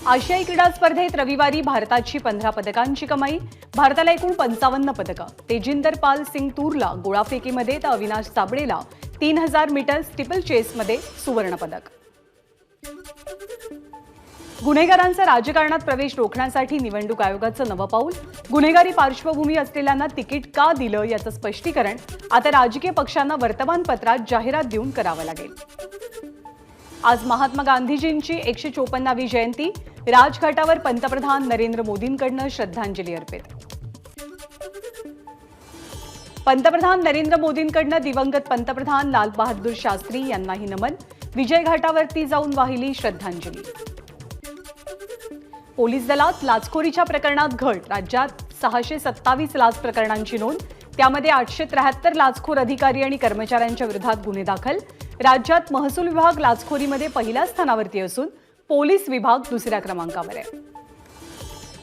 आशियाई क्रीडा स्पर्धेत रविवारी भारताची 15 पदकांची कमाई. भारताला एकूण 55 पदकं. तेजिंदर पाल सिंग तूरला गोळाफेकीमध्ये तर अविनाश साबळेला 3000 मीटर स्टिपल चेसमध्ये सुवर्ण पदक. गुन्हेगारांचा राजकारणात प्रवेश रोखण्यासाठी निवडणूक आयोगाचं नवं पाऊल. गुन्हेगारी पार्श्वभूमी असलेल्यांना तिकीट का दिलं याचं स्पष्टीकरण आता राजकीय पक्षांना वर्तमानपत्रात जाहिरात देऊन करावं लागेल. आज महात्मा गांधीजींची 154वी जयंती. राजघाटावर पंतप्रधान नरेंद्र मोदींकडून श्रद्धांजली अर्पित. पंतप्रधान नरेंद्र मोदींकडून दिवंगत पंतप्रधान लाल बहादूर शास्त्री यांनाही नमन. विजय घाटावरती जाऊन वाहिली श्रद्धांजली. पोलीस दलात लाचखोरीच्या प्रकरणात घट. राज्यात 627 लाच प्रकरणांची नोंद. त्यामध्ये 873 लाचखोर अधिकारी आणि कर्मचाऱ्यांच्या विरोधात गुन्हे दाखल. राज्यात महसूल विभाग लाचखोरीमध्ये पहिल्या स्थानावरती असून पोलीस विभाग दुसऱ्या क्रमांकावर आहे.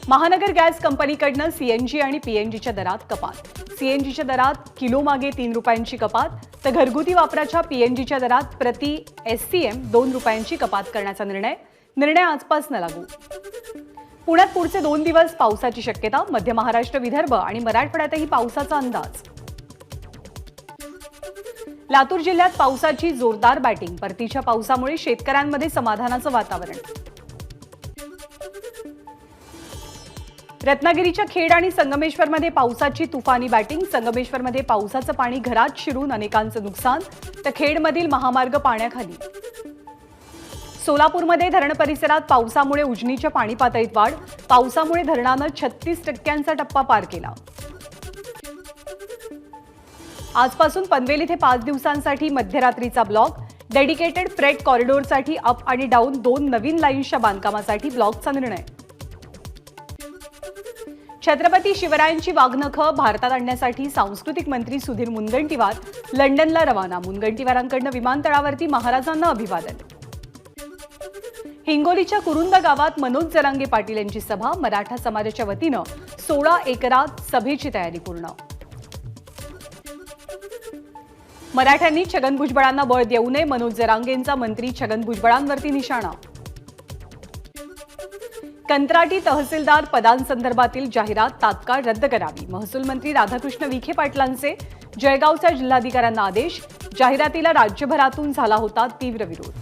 महानगर गॅस कंपनीकडून सीएनजी आणि पीएनजीच्या दरात कपात. सीएनजीच्या दरात किलोमागे 3 रुपयांची कपात तर घरगुती वापराच्या पीएनजीच्या दरात प्रति एससीएम 2 रुपयांची कपात करण्याचा निर्णय आजपासून लागू. पुण्यात पुढचे 2 दिवस पावसाची शक्यता. मध्य महाराष्ट्र, विदर्भ आणि मराठवाड्यातही पावसाचा अंदाज. लातूर जिल्ह्यात पावसाची जोरदार बॅटिंग. परतीच्या पावसामुळे शेतकऱ्यांमध्ये समाधानाचं वातावरण. रत्नागिरीच्या खेड आणि संगमेश्वरमध्ये पावसाची तुफानी बॅटिंग. संगमेश्वरमध्ये पावसाचं पाणी घरात शिरून अनेकांचं नुकसान तर खेडमधील महामार्ग पाण्याखाली. सोलापूरमध्ये धरण परिसरात पावसामुळे उजनीच्या पाणी पातळीत वाढ. पावसामुळे धरणानं 36% टप्पा पार केला. आजपासून पनवेल इथे 5 दिवसांसाठी मध्यरात्रीचा ब्लॉक. डेडिकेटेड फ्रेट कॉरिडॉरसाठी अप आणि डाऊन 2 नवीन लाईन्सच्या बांधकामासाठी ब्लॉकचा निर्णय. छत्रपती शिवरायांची वाघनखं भारतात आणण्यासाठी सांस्कृतिक मंत्री सुधीर मुनगंटीवार लंडनला रवाना. मुनगंटीवारांकडून विमानतळावरती महाराजांना अभिवादन. हिंगोलीच्या कुरुंद गावात मनोज जरांगे पाटील यांची सभा. मराठा समाजाच्या वतीनं 16 एकरात सभेची तयारी पूर्ण. मराठ्यांनी छगन भुजबळांना बळ देऊ नये. मनोज जरांगेंचा मंत्री छगन भुजबळांवरती निशाणा. कंत्राटी तहसीलदार पदांसंदर्भातील जाहिरात तात्काळ रद्द करावी. महसूल मंत्री राधाकृष्ण विखे पाटलांचे जळगावच्या जिल्हाधिकाऱ्यांना आदेश. जाहिरातीला राज्यभरातून झाला होता तीव्र विरोध.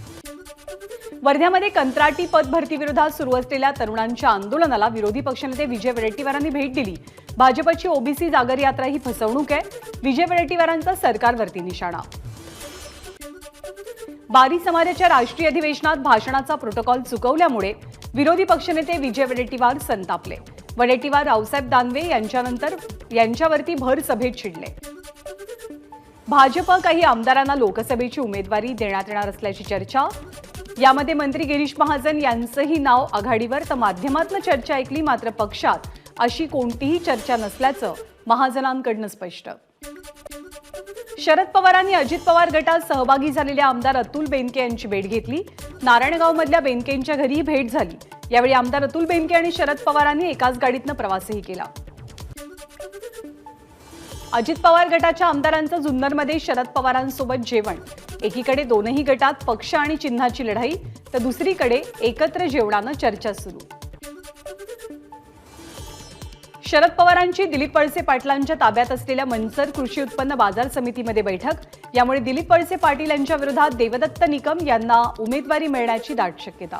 वर्ध्यामध्ये कंत्राटी पद भरतीविरोधात सुरू असलेल्या तरुणांच्या आंदोलनाला विरोधी पक्षनेते विजय वडेट्टीवारांनी भेट दिली. भाजपची ओबीसी जागर यात्रा ही फसवणूक आहे. विजय वडेट्टीवारांचा सरकारवरती निशाणा. बारी समाजाच्या राष्ट्रीय अधिवेशनात भाषणाचा प्रोटोकॉल चुकवल्यामुळे विरोधी पक्षनेते विजय वडेट्टीवार संतापले. वडेट्टीवार रावसाहेब दानवे यांच्यावरती भर सभेत चिडले. भाजप काही आमदारांना लोकसभेची उमेदवारी देण्यात येणार असल्याची चर्चा. यामध्ये मंत्री गिरीश महाजन यांचंही नाव आघाडीवर तर माध्यमातून चर्चा ऐकली. मात्र पक्षात अशी कोणतीही चर्चा नसल्याचं महाजनांकडून स्पष्ट. शरद पवारांनी अजित पवार गटात सहभागी झालेल्या आमदार अतुल बेनके यांची भेट घेतली. नारायणगावमधल्या बेनकेंच्या घरी भेट झाली. यावेळी आमदार अतुल बेनके आणि शरद पवारांनी एकाच गाडीतनं प्रवासही केला. अजित पवार गटाच्या आमदारांचं जुन्नरमध्ये शरद पवारांसोबत जेवण. एकीकडे दोनही गटात पक्ष आणि चिन्हाची लढाई तर दुसरीकडे एकत्र जेवणानं चर्चा सुरू. शरद पवारांची दिलीप वळसे पाटलांच्या ताब्यात असलेल्या मनसर कृषी उत्पन्न बाजार समितीमध्ये बैठक. यामुळे दिलीप वळसे पाटील यांच्या विरोधात देवदत्त निकम यांना उमेदवारी मिळण्याची दाट शक्यता.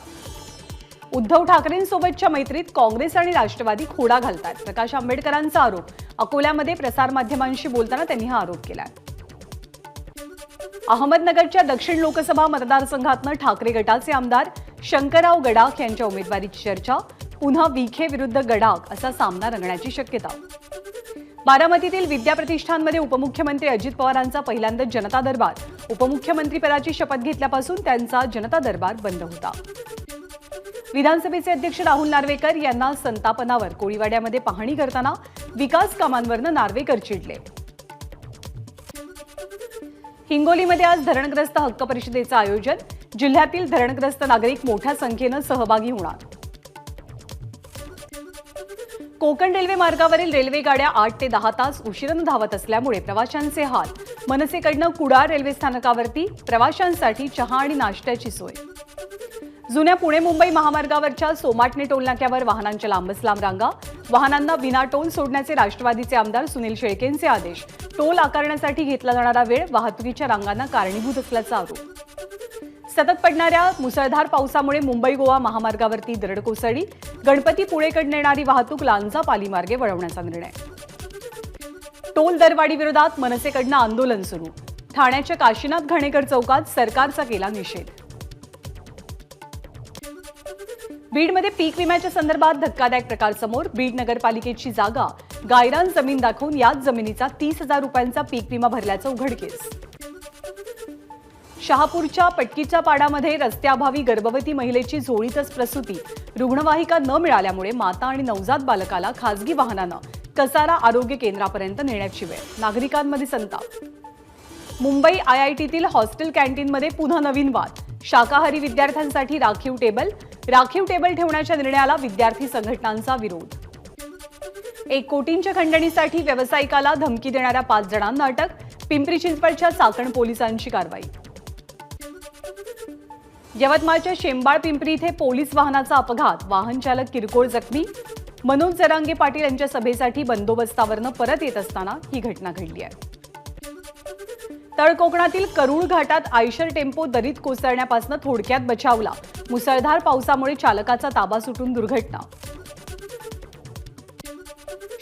उद्धव ठाकरेंसोबतच्या मैत्रीत काँग्रेस आणि राष्ट्रवादी खोडा घालतात. प्रकाश आंबेडकरांचा आरोप. अकोल्यामध्ये प्रसारमाध्यमांशी बोलताना त्यांनी हा आरोप केला. अहमदनगरच्या दक्षिण लोकसभा मतदारसंघातनं ठाकरे गटाचे आमदार शंकरराव गडाख यांच्या उमेदवारीची चर्चा. पुन्हा विखे विरुद्ध गडाख असा सामना रंगण्याची शक्यता. बारामतीतील विद्याप्रतिष्ठानमध्ये उपमुख्यमंत्री अजित पवारांचा पहिल्यांदाच जनता दरबार. उपमुख्यमंत्रीपदाची शपथ घेतल्यापासून त्यांचा जनता दरबार बंद होता. विधानसभेचे अध्यक्ष राहुल नार्वेकर यांना संतापनावर. कोळीवाड्यामध्ये पाहणी करताना विकास कामांवरनं नार्वेकर चिडले. हिंगोलीमध्ये आज धरणग्रस्त हक्क परिषदेचं आयोजन. जिल्ह्यातील धरणग्रस्त नागरिक मोठ्या संख्येनं सहभागी होणार. कोकण रेल्वे मार्गावरील रेल्वे गाड्या 8 ते 10 तास उशिराने धावत असल्यामुळे प्रवाशांचे हाल. मनसेकडनं कुडाळ रेल्वे स्थानकावरती प्रवाशांसाठी चहा आणि नाश्त्याची सोय. जुन्या पुणे मुंबई महामार्गावरच्या सोमाटणे टोलनाक्यावर वाहनांच्या लांबच लांब रांगा. वाहनांना विना टोल सोडण्याचे राष्ट्रवादीचे आमदार सुनील शेळकेंचे आदेश. टोल आकारण्यासाठी घेतला जाणारा वेळ वाहतुकीच्या रांगांना कारणीभूत असल्याचा आरोप. सतत पडणाऱ्या मुसळधार पावसामुळे मुंबई गोवा महामार्गावरती दरड कोसळली. गणपती पुणेकडे येणारी वाहतूक लांजा पाली मार्गे वळवण्याचा निर्णय. टोल दरवाढी विरोधात मनसेकडनं आंदोलन सुरू. ठाण्याच्या काशीनाथ घाणेकर चौकात सरकारचा केला निषेध. बीडमध्ये पीक विम्याच्या संदर्भात धक्कादायक प्रकार समोर. बीड नगरपालिकेची जागा गायरान जमीन दाखवून याच जमिनीचा 30,000 रुपयांचा पीक विमा भरल्याचं उघडकीस. शहापूरच्या पटकीच्या पाडामध्ये रस्त्याअभावी गर्भवती महिलेची झोळीतच प्रसूती. रुग्णवाहिका न मिळाल्यामुळे माता आणि नवजात बालकाला खासगी वाहनानं कसारा आरोग्य केंद्रापर्यंत नेण्याची वेळ. नागरिकांमध्ये संताप. मुंबई IITतील हॉस्टेल कॅन्टीनमध्ये पुन्हा नवीन वाद. शाकाहारी विद्यार्थ्यांसाठी राखीव टेबल ठेवण्याच्या निर्णयाला विद्यार्थी संघटनांचा विरोध. 1 कोटींच्या खंडणीसाठी व्यावसायिकाला धमकी देणाऱ्या 5 जणांना अटक. पिंपरी चिंचवडच्या चाकण पोलिसांची कारवाई. यवतमाळच्या शेंबाळ पिंपरी इथे पोलीस वाहनाचा अपघात. वाहन चालक किरकोळ जखमी. मनोज जरांगे पाटील यांच्या सभेसाठी बंदोबस्तावरनं परत येत असताना ही घटना घडली आहे. तळ कोकणातील करूळ घाटात आयशर टेम्पो दरीत कोसळण्यापासून थोडक्यात बचावला. मुसळधार पावसामुळे चालकाचा ताबा सुटून दुर्घटना.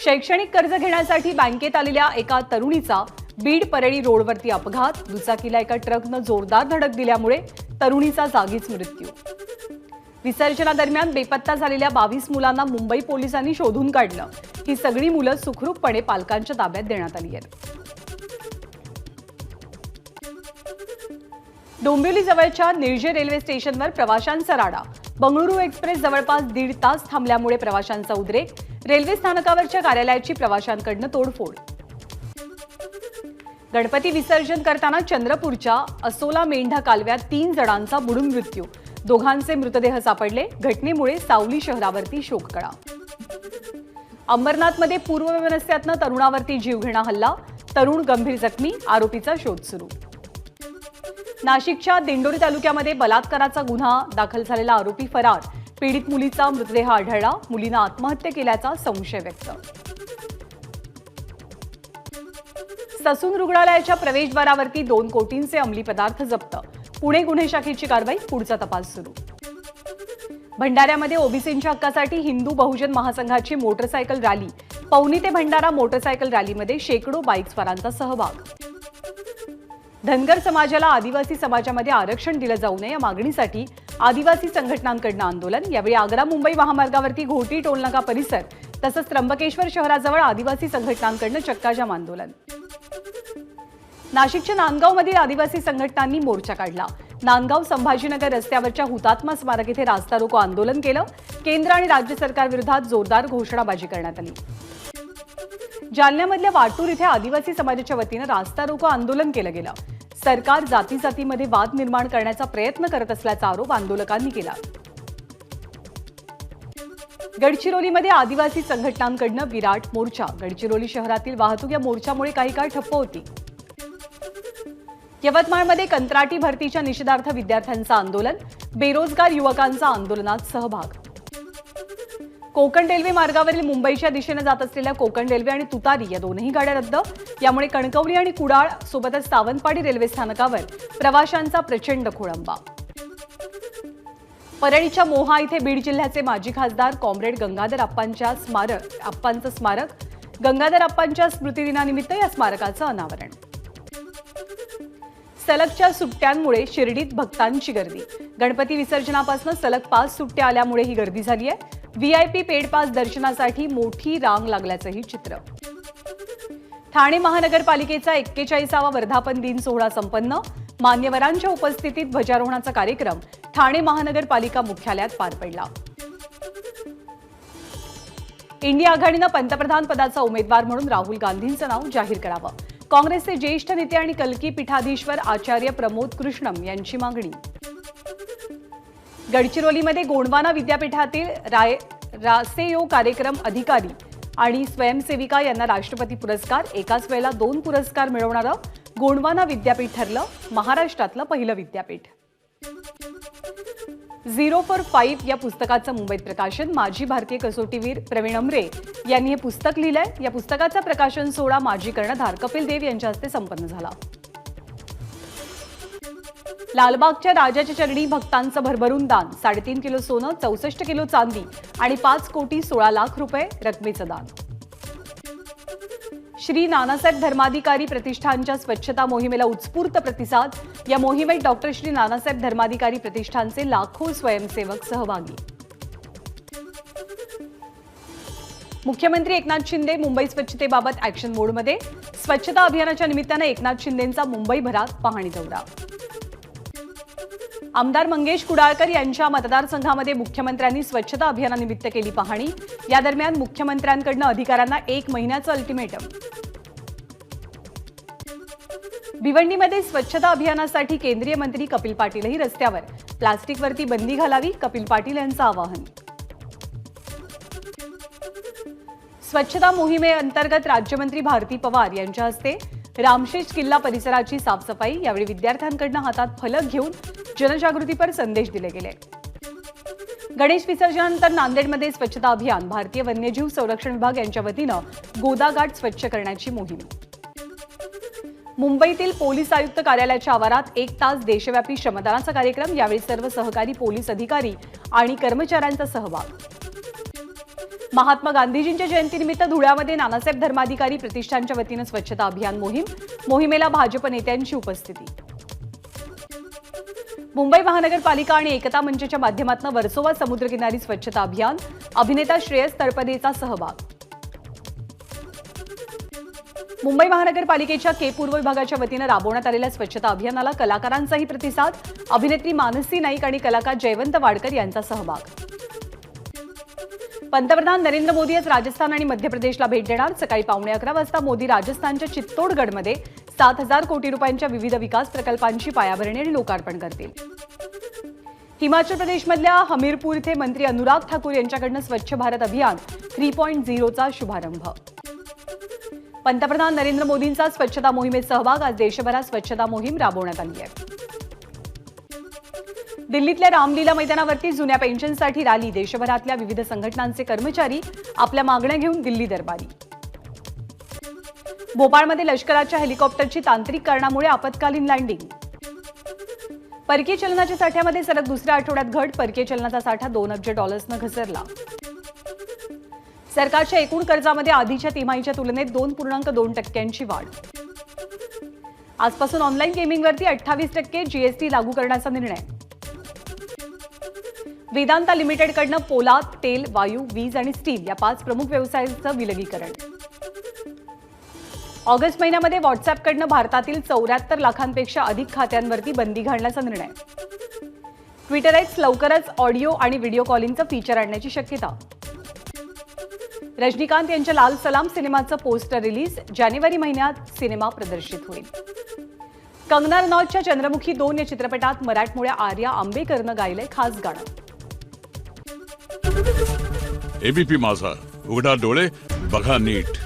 शैक्षणिक कर्ज घेण्यासाठी बँकेत आलेल्या एका तरुणीचा बीड परळी रोडवरती अपघात. दुचाकीला एका ट्रकनं जोरदार धडक दिल्यामुळे तरुणीचा जागीच मृत्यू. विसर्जनादरम्यान बेपत्ता झालेल्या 22 मुलांना मुंबई पोलिसांनी शोधून काढलं. ही सगळी मुलं सुखरूपपणे पालकांच्या ताब्यात देण्यात आली आहेत. डोंबिवली जवळच्या निर्जे रेल्वे स्टेशनवर प्रवाशांचा राडा. बंगळुरू एक्सप्रेस जवळपास 1.5 तास थांबल्यामुळे प्रवाशांचा उद्रेक. रेल्वे स्थानकावरच्या कार्यालयाची प्रवाशांकडनं तोडफोड. गणपती विसर्जन करताना चंद्रपूरच्या असोला मेंढा कालव्यात 3 जणांचा बुडून मृत्यू. दोघांचे मृतदेह सापडले. घटनेमुळे सावली शहरावरती शोककळा. अंबरनाथमध्ये पूर्ववैमनस्यातनं तरुणावरती जीवघेणा हल्ला. तरुण गंभीर जखमी. आरोपीचा शोध सुरू. नाशिकच्या दिंडोरी तालुक्यामध्ये बलात्काराचा गुन्हा दाखल झालेला आरोपी फरार. पीडित मुलीचा मृतदेह आढळला. मुलीनं आत्महत्या केल्याचा संशय व्यक्त. ससून रुग्णालयाच्या प्रवेशद्वारावरती 2 कोटींचे अंमली पदार्थ जप्त. पुणे गुन्हे शाखेची कारवाई. पुढचा तपास सुरू. भंडाऱ्यामध्ये ओबीसींच्या हक्कासाठी हिंदू बहुजन महासंघाची मोटरसायकल रॅली. पवनी ते भंडारा मोटरसायकल रॅलीमध्ये शेकडो बाईकस्वारांचा सहभाग. धनगर समाजाला आदिवासी समाजामध्ये आरक्षण दिलं जाऊ नये या मागणीसाठी आदिवासी संघटनांकडनं आंदोलन. यावेळी आग्रा मुंबई महामार्गावरती घोटी टोलनाका परिसर तसंच त्र्यंबकेश्वर शहराजवळ आदिवासी संघटनांकडनं चक्काजाम आंदोलन. नाशिकच्या नांदगावमधील आदिवासी संघटनांनी मोर्चा काढला. नांदगाव संभाजीनगर रस्त्यावरच्या हुतात्मा स्मारक इथे रास्ता रोको आंदोलन केलं. केंद्र आणि राज्य सरकारविरोधात जोरदार घोषणाबाजी करण्यात आली. जालन्यामधल्या वाटूर इथे आदिवासी समाजाच्या वतीनं रास्ता रोको आंदोलन केलं गेलं. सरकार जातीजातीमध्ये वाद निर्माण करण्याचा प्रयत्न करत असल्याचा आरोप आंदोलकांनी केला. गडचिरोलीमध्ये आदिवासी संघटनांकडनं विराट मोर्चा. गडचिरोली शहरातील वाहतूक या मोर्चामुळे काही काळ ठप्प होती. यवतमाळमध्ये कंत्राटी भरतीच्या निषेधार्थ विद्यार्थ्यांचं आंदोलन. बेरोजगार युवकांचा आंदोलनात सहभाग. कोकण रेल्वे मार्गावरील मुंबईच्या दिशेने जात असलेल्या कोकण रेल्वे आणि तुतारी या दोन्ही गाड्या रद्द. यामुळे कणकवली आणि कुडाळ सोबतच सावंतवाडी रेल्वे स्थानकावर प्रवाशांचा प्रचंड खोळंबा. परळीच्या मोहा इथे बीड जिल्ह्याचे माजी खासदार कॉम्रेड गंगाधर अप्पांचं स्मारक. गंगाधर अप्पांच्या स्मृतिदिनानिमित्त या स्मारकाचं अनावरण. सलगच्या सुट्ट्यांमुळे शिर्डीत भक्तांची गर्दी. गणपती विसर्जनापासून सलग 5 सुट्ट्या आल्यामुळे ही गर्दी झाली आहे. VIP पेड पास दर्शनासाठी मोठी रांग लागल्याचंही चित्र. ठाणे महानगरपालिकेचा 41वा वर्धापन दिन सोहळा संपन्न. मान्यवरांच्या उपस्थितीत ध्वजारोहणाचा कार्यक्रम ठाणे महानगरपालिका मुख्यालयात पार पडला. इंडिया आघाडीनं पंतप्रधान पदाचा उमेदवार म्हणून राहुल गांधींचं नाव जाहीर करावं. काँग्रेसचे ज्येष्ठ नेते आणि कलकी पीठाधीश्वर आचार्य प्रमोद कृष्णम यांची मागणी. गडचिरोलीमध्ये गोंडवाना विद्यापीठातील रासेयो कार्यक्रम अधिकारी आणि स्वयंसेविका यांना राष्ट्रपती पुरस्कार. एकाच वेळेला 2 पुरस्कार मिळवणारं गोंडवाना विद्यापीठ ठरलं महाराष्ट्रातलं पहिलं विद्यापीठ. 0 for 5 या पुस्तकाचं मुंबईत प्रकाशन. माजी भारतीय कसोटीवीर प्रवीण अमरे यांनी हे पुस्तक लिहिलंय. या पुस्तकाचा प्रकाशन सोहळा माजी कर्णधार कपिल देव यांच्या हस्ते संपन्न झाला. लालबागच्या राजाच्या चरणी भक्तांचं भरभरून दान. 3.5 किलो सोनं, 64 किलो चांदी आणि 5 कोटी 16 लाख रुपये रकमेचं दान. श्री नानासाहेब धर्माधिकारी प्रतिष्ठानच्या स्वच्छता मोहिमेला उत्स्फूर्त प्रतिसाद. या मोहिमेत डॉक्टर श्री नानासाहेब धर्माधिकारी प्रतिष्ठानचे लाखो स्वयंसेवक सहभागी. मुख्यमंत्री एकनाथ शिंदे मुंबई स्वच्छतेबाबत ॲक्शन मोडमध्ये. स्वच्छता अभियानाच्या निमित्तानं एकनाथ शिंदेंचा मुंबईभरात पाहणी दौरा. आमदार मंगेश कुडाळकर यांच्या मतदारसंघामध्ये मुख्यमंत्र्यांनी स्वच्छता अभियानानिमित्त केली पाहणी. या दरम्यान मुख्यमंत्र्यांकडून अधिकाऱ्यांना 1 महिन्याचं अल्टिमेटम. भिवंडीमध्ये स्वच्छता अभियानासाठी केंद्रीय मंत्री कपिल पाटीलही रस्त्यावर. प्लास्टिकवरती बंदी घालावी, कपिल पाटील यांचं आवाहन. स्वच्छता मोहिमेअंतर्गत राज्यमंत्री भारती पवार यांच्या हस्ते रामशेज किल्ला परिसराची साफसफाई. यावेळी विद्यार्थ्यांकडून हातात फलक घेऊन जनजागृतीपर संदेश दिले गेले. गणेश विसर्जनानंतर नांदेडमध्ये स्वच्छता अभियान. भारतीय वन्यजीव संरक्षण विभाग यांच्या वतीनं गोदाघाट स्वच्छ करण्याची मोहीम. मुंबईतील पोलीस आयुक्त कार्यालयाच्या आवारात 1 तास देशव्यापी श्रमदानाचा कार्यक्रम. यावेळी सर्व सहकारी पोलीस अधिकारी आणि कर्मचाऱ्यांचा सहभाग. महात्मा गांधीजींच्या जयंतीनिमित्त धुळ्यामध्ये नानासाहेब धर्माधिकारी प्रतिष्ठानच्या वतीनं स्वच्छता अभियान मोहीम. मोहिमेला भाजप नेत्यांची उपस्थिती. मुंबई महानगरपालिका आणि एकता मंचच्या माध्यमातून वर्सोवा समुद्रकिनारी स्वच्छता अभियान. अभिनेता श्रेयस तळपदेचा सहभाग. मुंबई महानगरपालिकेच्या के पूर्व विभागाच्या वतीनं राबवण्यात आलेल्या स्वच्छता अभियानाला कलाकारांचाही प्रतिसाद. अभिनेत्री मानसी नाईक आणि कलाकार जयवंत वाडकर यांचा सहभाग. पंतप्रधान नरेंद्र मोदी आज राजस्थान आणि मध्य प्रदेशला भेट देणार. सकाळी 11:15 वाजता मोदी राजस्थानच्या चित्तोडगडमध्ये 7,000 कोटी रुपयांच्या विविध विकास प्रकल्पांची पायाभरणी आणि लोकार्पण करतील. हिमाचल प्रदेशमधल्या हमीरपूर इथे मंत्री अनुराग ठाकूर यांच्याकडून स्वच्छ भारत अभियान 3.0चा शुभारंभ. पंतप्रधान नरेंद्र मोदींचा स्वच्छता मोहिमेत सहभाग. आज देशभरात स्वच्छता मोहीम राबवण्यात आली आहे. दिल्लीतल्या रामलीला मैदानावरती जुन्या पेन्शनसाठी रॅली. देशभरातल्या विविध संघटनांचे कर्मचारी आपल्या मागण्या घेऊन दिल्ली दरबारी. भोपाळमध्ये लष्कराच्या हेलिकॉप्टरची तांत्रिक कारणामुळे आपत्कालीन लँडिंग. परकीय चलनाच्या साठ्यामध्ये सलग दुसऱ्या आठवड्यात घट. परकीय चलनाचा साठा $2 अब्ज घसरला. सरकारच्या एकूण कर्जामध्ये आधीच्या तिमाहीच्या तुलनेत 2.2% वाढ. आजपासून ऑनलाईन गेमिंगवरती 28% जीएसटी लागू करण्याचा निर्णय. वेदांता लिमिटेडकडनं पोलाद, तेल, वायू, वीज आणि स्टील या 5 प्रमुख व्यवसायांचं विलगीकरण. ऑगस्ट महिन्यामध्ये व्हॉट्सअॅपकडनं भारतातील 74 लाखांपेक्षा अधिक खात्यांवरती बंदी घालण्याचा निर्णय. ट्विटर एक्स लवकरच ऑडिओ आणि व्हिडिओ कॉलिंगचं फीचर आणण्याची शक्यता. रजनीकांत यांच्या लाल सलाम सिनेमाचं पोस्टर रिलीज. जानेवारी महिन्यात सिनेमा प्रदर्शित होईल. कंगना रनौतच्या चंद्रमुखी 2 या चित्रपटात मराठमोळ्या आर्या आंबेकरनं गायलंय खास गाणं. एबीपी माझा, उघडा डोळे बघा नीट.